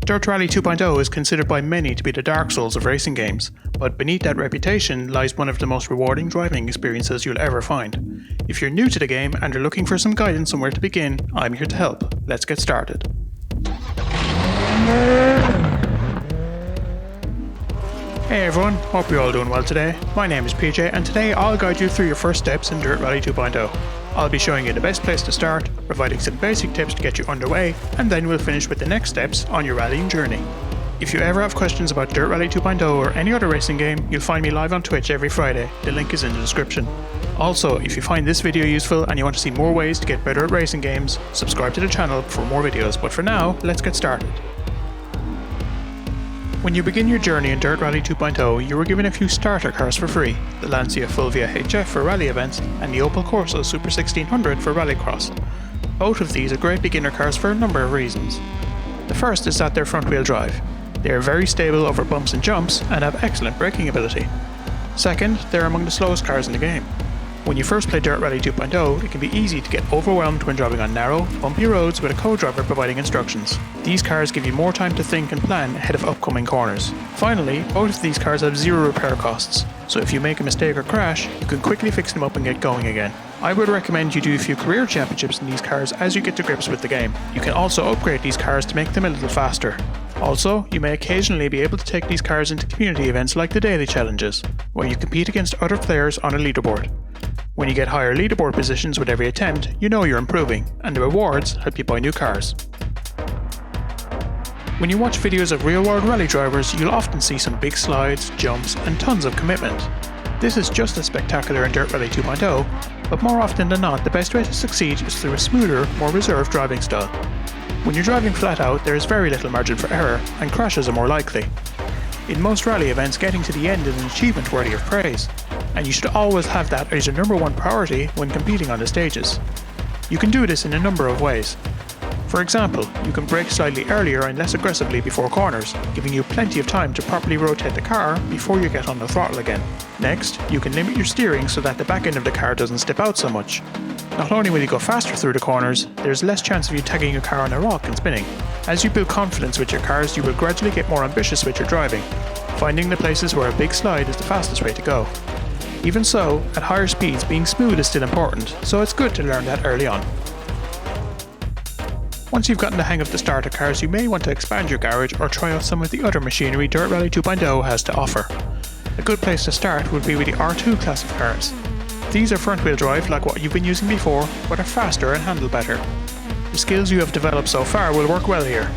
Dirt Rally 2.0 is considered by many to be the Dark Souls of racing games, but beneath that reputation lies one of the most rewarding driving experiences you'll ever find. If you're new to the game and are looking for some guidance on where to begin, I'm here to help. Let's get started. Hey everyone, hope you're all doing well today. My name is PJ and today I'll guide you through your first steps in Dirt Rally 2.0. I'll be showing you the best place to start, providing some basic tips to get you underway, and then we'll finish with the next steps on your rallying journey. If you ever have questions about Dirt Rally 2.0 or any other racing game, you'll find me live on Twitch every Friday. The link is in the description. Also, if you find this video useful and you want to see more ways to get better at racing games, subscribe to the channel for more videos. But for now, let's get started. When you begin your journey in Dirt Rally 2.0, you were given a few starter cars for free, the Lancia Fulvia HF for rally events and the Opel Corsa Super 1600 for rallycross. Both of these are great beginner cars for a number of reasons. The first is that they're front-wheel drive. They are very stable over bumps and jumps and have excellent braking ability. Second, they're among the slowest cars in the game. When you first play Dirt Rally 2.0, it can be easy to get overwhelmed when driving on narrow, bumpy roads with a co-driver providing instructions. These cars give you more time to think and plan ahead of upcoming corners. Finally, both of these cars have zero repair costs, so if you make a mistake or crash, you can quickly fix them up and get going again. I would recommend you do a few career championships in these cars as you get to grips with the game. You can also upgrade these cars to make them a little faster. Also, you may occasionally be able to take these cars into community events like the daily challenges, where you compete against other players on a leaderboard. When you get higher leaderboard positions with every attempt, you know you're improving, and the rewards help you buy new cars. When you watch videos of real-world rally drivers, you'll often see some big slides, jumps, and tons of commitment. This is just as spectacular in Dirt Rally 2.0, but more often than not, the best way to succeed is through a smoother, more reserved driving style. When you're driving flat out, there is very little margin for error, and crashes are more likely. In most rally events, getting to the end is an achievement worthy of praise, and you should always have that as your number one priority when competing on the stages. You can do this in a number of ways. For example, you can brake slightly earlier and less aggressively before corners, giving you plenty of time to properly rotate the car before you get on the throttle again. Next, you can limit your steering so that the back end of the car doesn't step out so much. Not only will you go faster through the corners, there's less chance of you tagging your car on a rock and spinning. As you build confidence with your cars, you will gradually get more ambitious with your driving, finding the places where a big slide is the fastest way to go. Even so, at higher speeds, being smooth is still important, so it's good to learn that early on. Once you've gotten the hang of the starter cars, you may want to expand your garage or try out some of the other machinery Dirt Rally 2.0 has to offer. A good place to start would be with the R2 class of cars. These are front-wheel drive like what you've been using before, but are faster and handle better. The skills you have developed so far will work well here.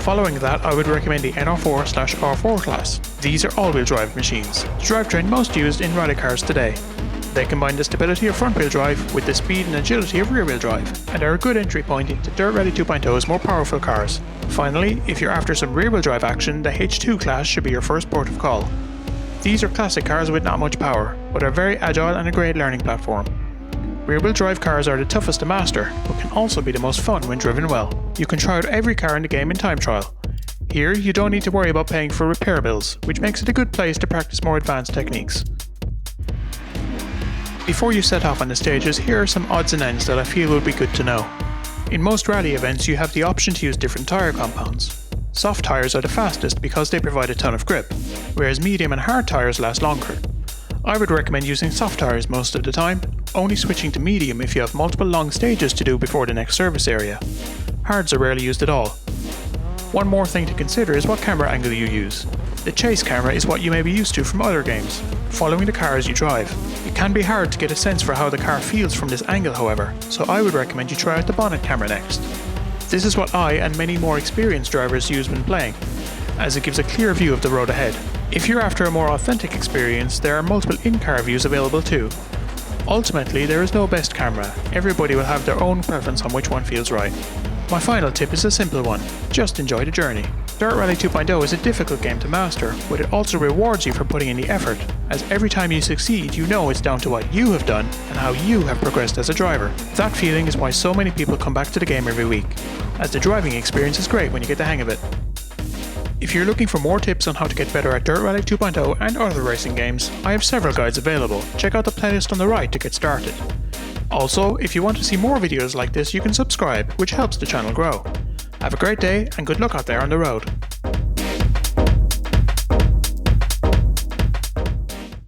Following that, I would recommend the NR4/R4 class. These are all-wheel drive machines, the drivetrain most used in rally cars today. They combine the stability of front-wheel drive with the speed and agility of rear-wheel drive, and are a good entry point into Dirt Rally 2.0's more powerful cars. Finally, if you're after some rear-wheel drive action, the H2 class should be your first port of call. These are classic cars with not much power, but are very agile and a great learning platform. Rear-wheel drive cars are the toughest to master, but can also be the most fun when driven well. You can try out every car in the game in time trial. Here, you don't need to worry about paying for repair bills, which makes it a good place to practice more advanced techniques. Before you set off on the stages, here are some odds and ends that I feel would be good to know. In most rally events, you have the option to use different tyre compounds. Soft tyres are the fastest because they provide a ton of grip, whereas medium and hard tyres last longer. I would recommend using soft tyres most of the time, only switching to medium if you have multiple long stages to do before the next service area. Hards are rarely used at all. One more thing to consider is what camera angle you use. The chase camera is what you may be used to from other games, following the car as you drive. It can be hard to get a sense for how the car feels from this angle however, so I would recommend you try out the bonnet camera next. This is what I and many more experienced drivers use when playing, as it gives a clear view of the road ahead. If you're after a more authentic experience, there are multiple in-car views available too. Ultimately, there is no best camera, everybody will have their own preference on which one feels right. My final tip is a simple one, just enjoy the journey. Dirt Rally 2.0 is a difficult game to master, but it also rewards you for putting in the effort, as every time you succeed you know it's down to what you have done and how you have progressed as a driver. That feeling is why so many people come back to the game every week, as the driving experience is great when you get the hang of it. If you're looking for more tips on how to get better at Dirt Rally 2.0 and other racing games, I have several guides available. Check out the playlist on the right to get started. Also, if you want to see more videos like this, you can subscribe, which helps the channel grow. Have a great day and good luck out there on the road.